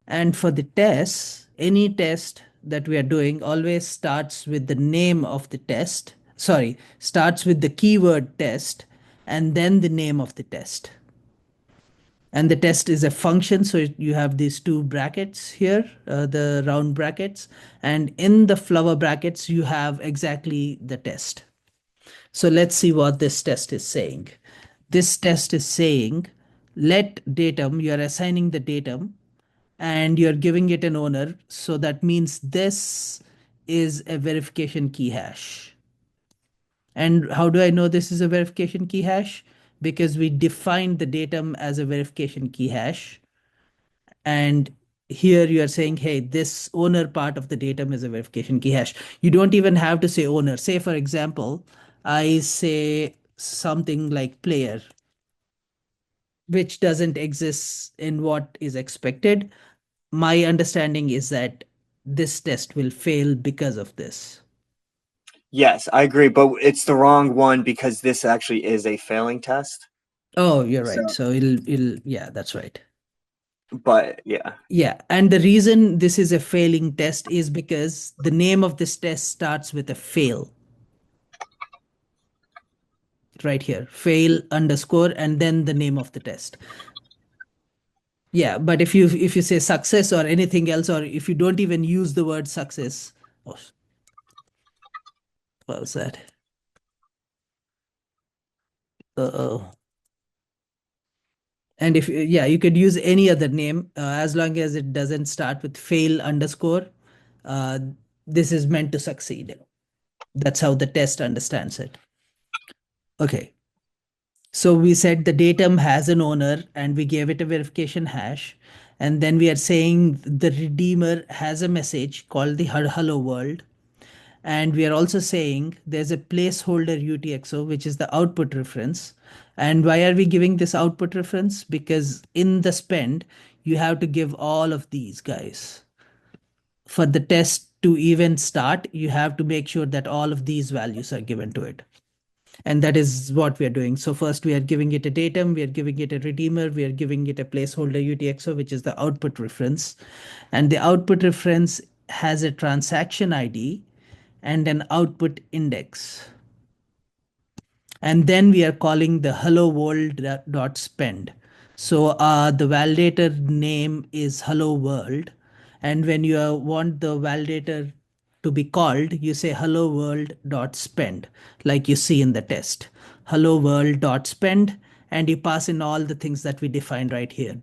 And for the tests, any test that we are doing always starts with the name of the test. Sorry, starts with the keyword test and then the name of the test. And the test is a function. So you have these two brackets here, the round brackets. And in the flower brackets, you have exactly the test. So let's see what this test is saying. This test is saying, let datum, you're assigning the datum and you're giving it an owner. So that means this is a verification key hash. And how do I know this is a verification key hash? Because we defined the datum as a verification key hash. And here you are saying, hey, this owner part of the datum is a verification key hash. You don't even have to say owner. Say, for example, I say something like player, which doesn't exist in what is expected. My understanding is that this test will fail because of this. Yes, I agree, but it's the wrong one because this actually is a failing test. Oh, you're right. So, So it'll, yeah, that's right. but yeah. Yeah. And the reason this is a failing test is because the name of this test starts with a fail right here, fail underscore, and then the name of the test. Yeah. But if you say success or anything else, or if you don't even use the word success, oh, what was that? Uh-oh. And if, yeah, you could use any other name as long as it doesn't start with fail underscore. Uh, this is meant to succeed. That's how the test understands it. Okay. So we said the datum has an owner and we gave it a verification hash. And then we are saying the redeemer has a message called the hello world. And we are also saying there's a placeholder UTXO, which is the output reference. And why are we giving this output reference? Because in the spend, you have to give all of these guys. For the test to even start, you have to make sure that all of these values are given to it. And that is what we are doing. So first we are giving it a datum, we are giving it a redeemer, we are giving it a placeholder UTXO, which is the output reference. And the output reference has a transaction ID and an output index. And then we are calling the hello world dot spend. So the validator name is hello world. And when you want the validator to be called, you say hello world dot spend, like you see in the test. Hello world dot spend, and you pass in all the things that we defined right here.